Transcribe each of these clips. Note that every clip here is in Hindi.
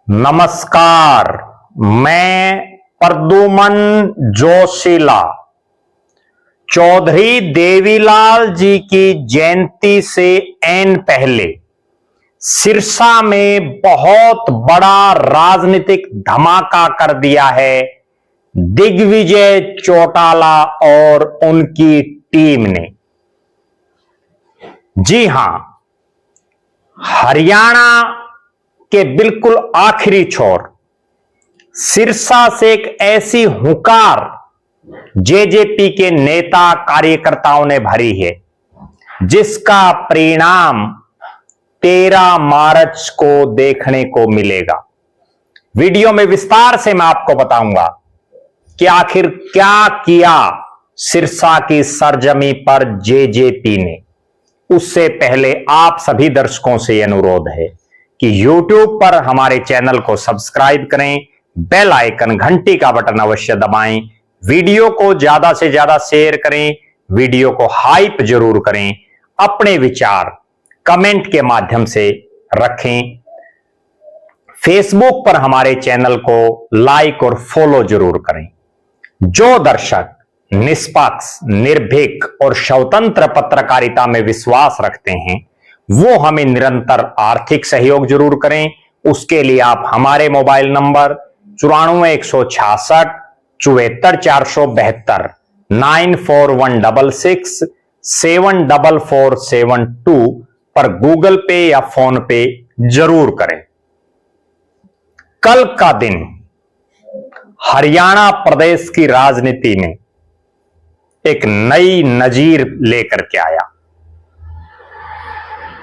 नमस्कार, मैं प्रद्युमन जोशीला चौधरी देवीलाल जी की जयंती से ऐन पहले सिरसा में बहुत बड़ा राजनीतिक धमाका कर दिया है दिग्विजय चौटाला और उनकी टीम ने। जी हां, हरियाणा के बिल्कुल आखिरी छोर सिरसा से एक ऐसी हुंकार जेजेपी के नेता कार्यकर्ताओं ने भरी है जिसका परिणाम 13 मार्च को देखने को मिलेगा। वीडियो में विस्तार से मैं आपको बताऊंगा कि आखिर क्या किया सिरसा की सरजमी पर जेजेपी ने। उससे पहले आप सभी दर्शकों से अनुरोध है कि YouTube पर हमारे चैनल को सब्सक्राइब करें, बेल आइकन घंटी का बटन अवश्य दबाएं, वीडियो को ज्यादा से ज्यादा शेयर करें, वीडियो को हाइप जरूर करें, अपने विचार कमेंट के माध्यम से रखें। फेसबुक पर हमारे चैनल को लाइक और फॉलो जरूर करें। जो दर्शक निष्पक्ष, निर्भीक और स्वतंत्र पत्रकारिता में विश्वास रखते हैं वो हमें निरंतर आर्थिक सहयोग जरूर करें। उसके लिए आप हमारे मोबाइल नंबर 94 166 74 472 94166 74472 पर गूगल पे या फोन पे जरूर करें। कल का दिन हरियाणा प्रदेश की राजनीति में एक नई नजीर लेकर के आया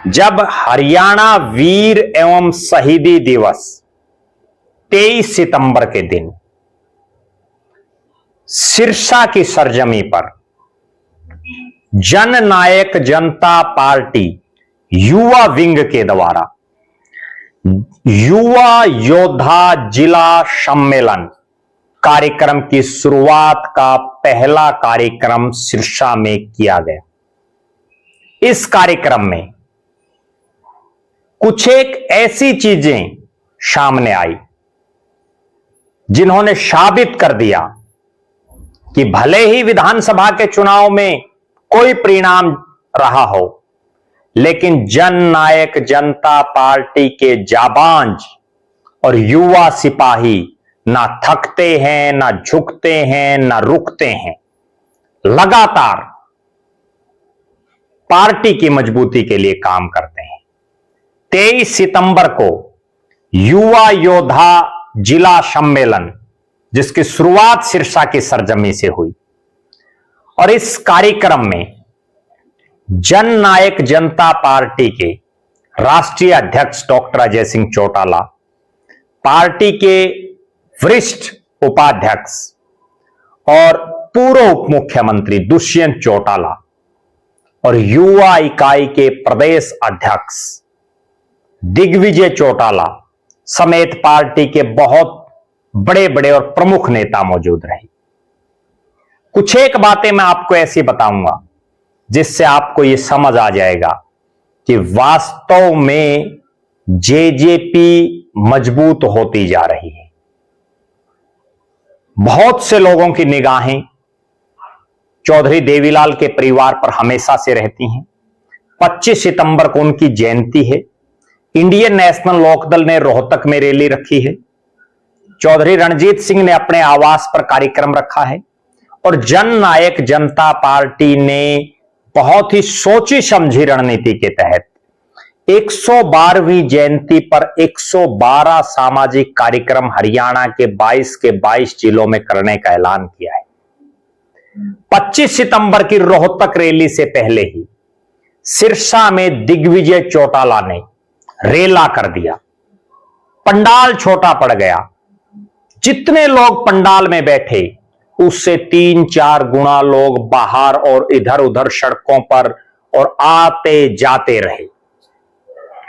जब हरियाणा वीर एवं शहीदी दिवस 23 सितंबर के दिन सिरसा की सरजमी पर जननायक जनता पार्टी युवा विंग के द्वारा युवा योद्धा जिला सम्मेलन कार्यक्रम की शुरुआत का पहला कार्यक्रम सिरसा में किया गया। इस कार्यक्रम में कुछ एक ऐसी चीजें सामने आई जिन्होंने साबित कर दिया कि भले ही विधानसभा के चुनाव में कोई परिणाम रहा हो, लेकिन जननायक जनता पार्टी के जाबांज और युवा सिपाही ना थकते हैं, ना झुकते हैं, ना रुकते हैं। लगातार पार्टी की मजबूती के लिए काम करते हैं। 23 सितंबर को युवा योद्धा जिला सम्मेलन जिसकी शुरुआत सिरसा की सरजमी से हुई और इस कार्यक्रम में जननायक जनता पार्टी के राष्ट्रीय अध्यक्ष डॉक्टर अजय सिंह चौटाला, पार्टी के वरिष्ठ उपाध्यक्ष और पूर्व उप मुख्यमंत्री दुष्यंत चौटाला और युवा इकाई के प्रदेश अध्यक्ष दिग्विजय चौटाला समेत पार्टी के बहुत बड़े बड़े और प्रमुख नेता मौजूद रहे। कुछ एक बातें मैं आपको ऐसी बताऊंगा जिससे आपको यह समझ आ जाएगा कि वास्तव में जेजेपी मजबूत होती जा रही है। बहुत से लोगों की निगाहें चौधरी देवीलाल के परिवार पर हमेशा से रहती हैं। 25 सितंबर को उनकी जयंती है। इंडियन नेशनल लोकदल ने रोहतक में रैली रखी है। चौधरी रणजीत सिंह ने अपने आवास पर कार्यक्रम रखा है और जननायक जनता पार्टी ने बहुत ही सोची समझी रणनीति के तहत 112वीं जयंती पर 112 सामाजिक कार्यक्रम हरियाणा के 22 जिलों में करने का ऐलान किया है। 25 सितंबर की रोहतक रैली से पहले ही सिरसा में दिग्विजय चौटाला ने रेला कर दिया। पंडाल छोटा पड़ गया। जितने लोग पंडाल में बैठे उससे 3-4 गुना लोग बाहर और इधर उधर सड़कों पर और आते जाते रहे।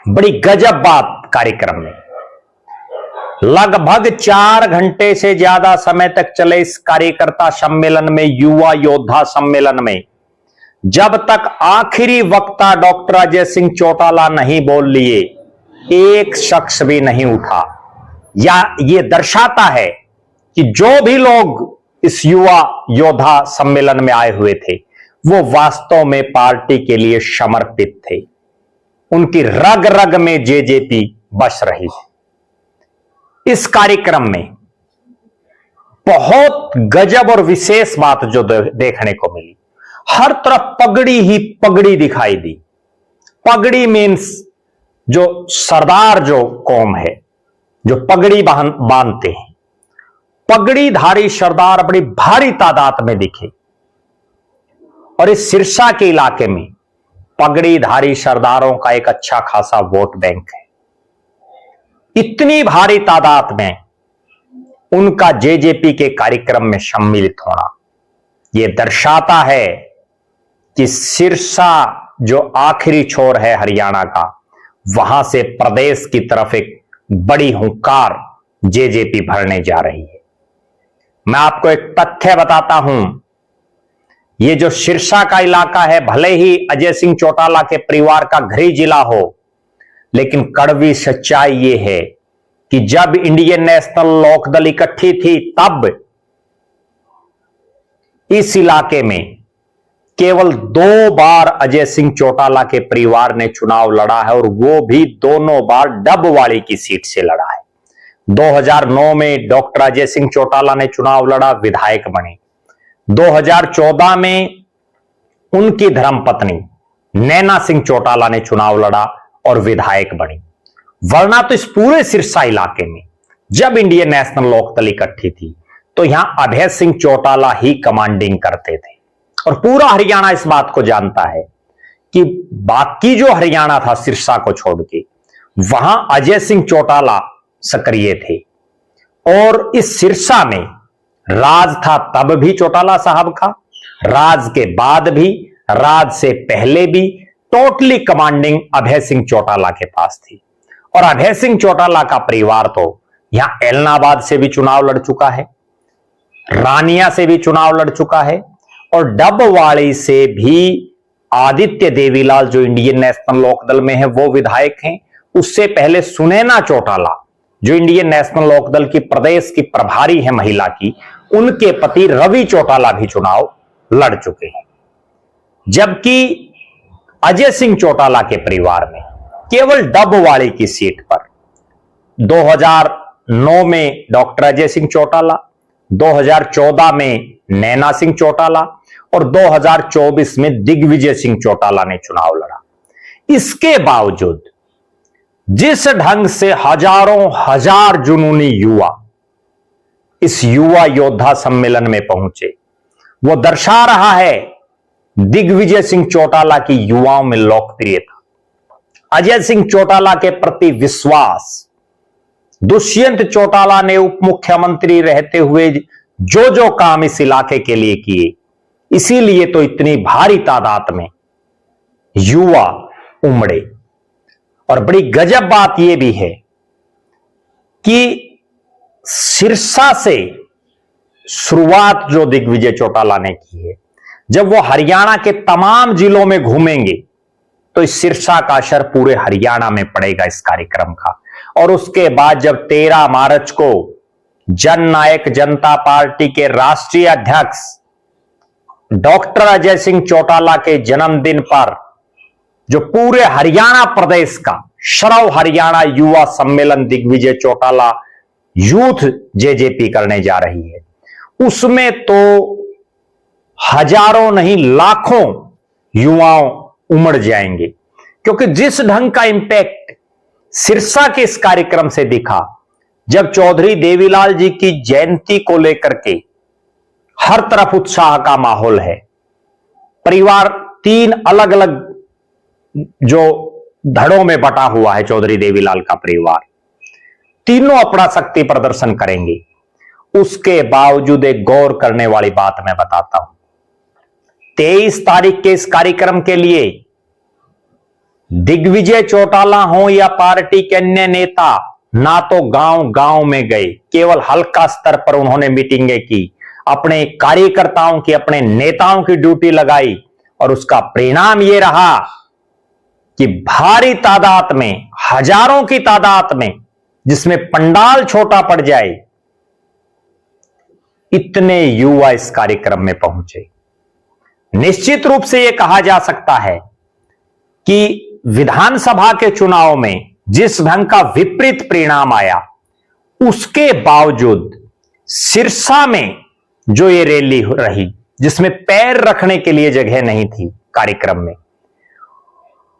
बड़ी गजब बात कार्यक्रम में लगभग 4 घंटे से ज्यादा समय तक चले इस कार्यकर्ता सम्मेलन में, युवा योद्धा सम्मेलन में, जब तक आखिरी वक्ता डॉक्टर अजय सिंह चौटाला नहीं बोल लिए एक शख्स भी नहीं उठा। या ये दर्शाता है कि जो भी लोग इस युवा योद्धा सम्मेलन में आए हुए थे वो वास्तव में पार्टी के लिए समर्पित थे। उनकी रग रग में जेजेपी बस रही थी। इस कार्यक्रम में बहुत गजब और विशेष बात जो देखने को मिली, हर तरफ पगड़ी ही पगड़ी दिखाई दी। पगड़ी मीन्स जो सरदार जो कौम है जो पगड़ी बांधते हैं, पगड़ीधारी सरदार बड़ी भारी तादाद में दिखे। और इस सिरसा के इलाके में पगड़ीधारी सरदारों का एक अच्छा खासा वोट बैंक है। इतनी भारी तादाद में उनका जेजेपी के कार्यक्रम में सम्मिलित होना यह दर्शाता है कि सिरसा जो आखिरी छोर है हरियाणा का, वहां से प्रदेश की तरफ एक बड़ी हुंकार जेजेपी भरने जा रही है। मैं आपको एक तथ्य बताता हूं, ये जो सिरसा का इलाका है भले ही अजय सिंह चौटाला के परिवार का गृह जिला हो, लेकिन कड़वी सच्चाई ये है कि जब इंडियन नेशनल लोकदल इकट्ठी थी तब इस इलाके में केवल 2 बार अजय सिंह चौटाला के परिवार ने चुनाव लड़ा है और वो भी दोनों बार डबवाली की सीट से लड़ा है। 2009 में डॉक्टर अजय सिंह चौटाला ने चुनाव लड़ा, विधायक बने। 2014 में उनकी धर्मपत्नी नैना सिंह चौटाला ने चुनाव लड़ा और विधायक बनी। वरना तो इस पूरे सिरसा इलाके में जब इंडियन नेशनल लोकदल इकट्ठी थी तो यहां अभय सिंह चौटाला ही कमांडिंग करते थे। और पूरा हरियाणा इस बात को जानता है कि बाकी जो हरियाणा था सिरसा को छोड़ के, वहां अजय सिंह चौटाला सक्रिय थे। और इस सिरसा में राज था तब भी चौटाला साहब का, राज के बाद भी, राज से पहले भी टोटली कमांडिंग अभय सिंह चौटाला के पास थी। और अभय सिंह चौटाला का परिवार तो यहां एलनाबाद से भी चुनाव लड़ चुका है, रानिया से भी चुनाव लड़ चुका है और डबवाड़ी से भी आदित्य देवीलाल जो इंडियन नेशनल लोकदल में है वो विधायक हैं। उससे पहले सुनैना चौटाला जो इंडियन नेशनल लोकदल की प्रदेश की प्रभारी है महिला की, उनके पति रवि चौटाला भी चुनाव लड़ चुके हैं। जबकि अजय सिंह चौटाला के परिवार में केवल डबवाड़ी की सीट पर 2009 में डॉक्टर अजय सिंह चौटाला, 2014 में नैना सिंह चौटाला और 2024 में दिग्विजय सिंह चौटाला ने चुनाव लड़ा। इसके बावजूद जिस ढंग से हजारों हजार जुनूनी युवा इस युवा योद्धा सम्मेलन में पहुंचे, वो दर्शा रहा है दिग्विजय सिंह चौटाला की युवाओं में लोकप्रियता, अजय सिंह चौटाला के प्रति विश्वास। दुष्यंत चौटाला ने उप मुख्यमंत्री रहते हुए जो जो काम इस इलाके के लिए किए, इसीलिए तो इतनी भारी तादाद में युवा उमड़े। और बड़ी गजब बात यह भी है कि सिरसा से शुरुआत जो दिग्विजय चौटाला ने की है, जब वो हरियाणा के तमाम जिलों में घूमेंगे तो इस सिरसा का असर पूरे हरियाणा में पड़ेगा इस कार्यक्रम का। और उसके बाद जब 13 मार्च को जननायक जनता पार्टी के राष्ट्रीय अध्यक्ष डॉक्टर अजय सिंह चौटाला के जन्मदिन पर जो पूरे हरियाणा प्रदेश का सर्व हरियाणा युवा सम्मेलन दिग्विजय चौटाला यूथ जेजेपी करने जा रही है, उसमें तो हजारों नहीं लाखों युवाओं उमड़ जाएंगे। क्योंकि जिस ढंग का इंपैक्ट सिरसा के इस कार्यक्रम से दिखा, जब चौधरी देवीलाल जी की जयंती को लेकर के हर तरफ उत्साह का माहौल है, परिवार 3 अलग अलग जो धड़ों में बटा हुआ है, चौधरी देवीलाल का परिवार, तीनों अपना शक्ति प्रदर्शन करेंगे। उसके बावजूद एक गौर करने वाली बात मैं बताता हूं। 23 तारीख के इस कार्यक्रम के लिए दिग्विजय चौटाला हो या पार्टी के अन्य नेता ना तो गांव गांव में गए, केवल हल्का स्तर पर उन्होंने मीटिंगें की, अपने कार्यकर्ताओं की, अपने नेताओं की ड्यूटी लगाई। और उसका परिणाम यह रहा कि भारी तादाद में, हजारों की तादाद में जिसमें पंडाल छोटा पड़ जाए, इतने युवा इस कार्यक्रम में पहुंचे। निश्चित रूप से यह कहा जा सकता है कि विधानसभा के चुनाव में जिस ढंग का विपरीत परिणाम आया, उसके बावजूद सिरसा में जो ये रैली रही, जिसमें पैर रखने के लिए जगह नहीं थी कार्यक्रम में,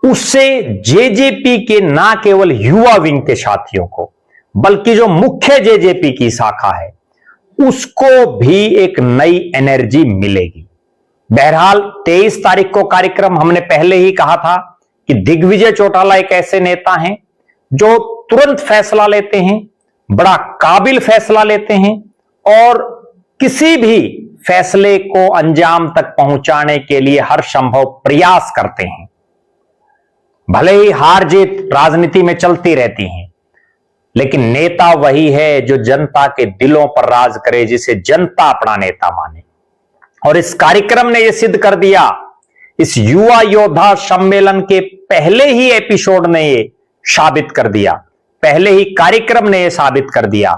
उससे जेजेपी के ना केवल युवा विंग के साथियों को, बल्कि जो मुख्य जेजेपी की शाखा है, उसको भी एक नई एनर्जी मिलेगी। बहरहाल 23 तारीख को कार्यक्रम, हमने पहले ही कहा था कि दिग्विजय चौटाला एक ऐसे नेता हैं जो तुरंत फैसला लेते हैं, बड़ा काबिल फैसला लेते हैं और किसी भी फैसले को अंजाम तक पहुंचाने के लिए हर संभव प्रयास करते हैं। भले ही हार जीत राजनीति में चलती रहती हैं, लेकिन नेता वही है जो जनता के दिलों पर राज करे, जिसे जनता अपना नेता माने। और इस कार्यक्रम ने यह सिद्ध कर दिया, इस युवा योद्धा सम्मेलन के पहले ही एपिसोड ने यह साबित कर दिया, पहले ही कार्यक्रम ने यह साबित कर दिया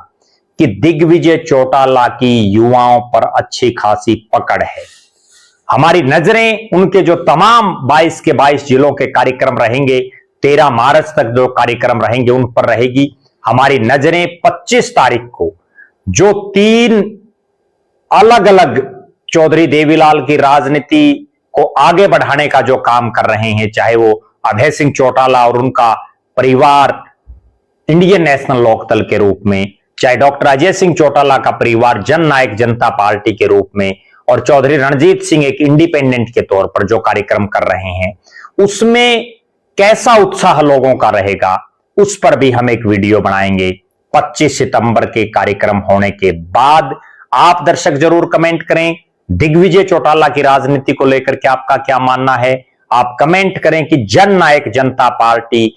कि दिग्विजय चौटाला की युवाओं पर अच्छी खासी पकड़ है। हमारी नजरें उनके जो तमाम 22 के 22 जिलों के कार्यक्रम रहेंगे, 13 मार्च तक जो कार्यक्रम रहेंगे उन पर रहेगी। हमारी नजरें 25 तारीख को जो 3 अलग अलग चौधरी देवीलाल की राजनीति को आगे बढ़ाने का जो काम कर रहे हैं, चाहे वो अभय सिंह चौटाला और उनका परिवार इंडियन नेशनल लोकदल के रूप में, चाहे डॉक्टर अजय सिंह चौटाला का परिवार जन नायक जनता पार्टी के रूप में, और चौधरी रणजीत सिंह एक इंडिपेंडेंट के तौर पर जो कार्यक्रम कर रहे हैं, उसमें कैसा उत्साह लोगों का रहेगा, उस पर भी हम एक वीडियो बनाएंगे 25 सितंबर के कार्यक्रम होने के बाद। आप दर्शक जरूर कमेंट करें, दिग्विजय चौटाला की राजनीति को लेकर के आपका क्या मानना है। आप कमेंट करें कि जन नायक जनता पार्टी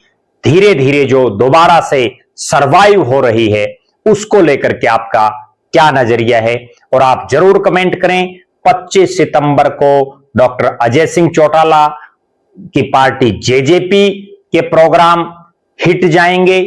धीरे धीरे जो दोबारा से सरवाइव हो रही है, उसको लेकर के आपका क्या नजरिया है। और आप जरूर कमेंट करें 25 सितंबर को डॉक्टर अजय सिंह चौटाला की पार्टी जेजेपी के प्रोग्राम हिट जाएंगे,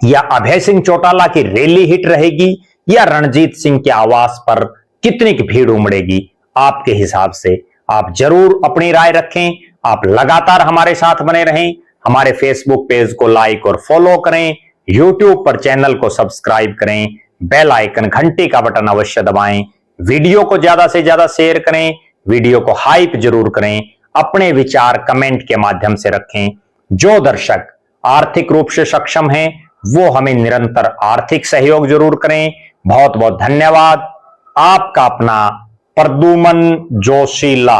या अभय सिंह चौटाला की रैली हिट रहेगी, या रणजीत सिंह के आवास पर कितनी की भीड़ उमड़ेगी। आपके हिसाब से आप जरूर अपनी राय रखें। आप लगातार हमारे साथ बने रहें। हमारे फेसबुक पेज को लाइक और फॉलो करें, यूट्यूब पर चैनल को सब्सक्राइब करें, बेल आइकन घंटी का बटन अवश्य दबाएं, वीडियो को ज्यादा से ज्यादा शेयर करें, वीडियो को हाइप जरूर करें, अपने विचार कमेंट के माध्यम से रखें। जो दर्शक आर्थिक रूप से सक्षम हैं, वो हमें निरंतर आर्थिक सहयोग जरूर करें। बहुत बहुत धन्यवाद। आपका अपना प्रद्युमन जोशीला।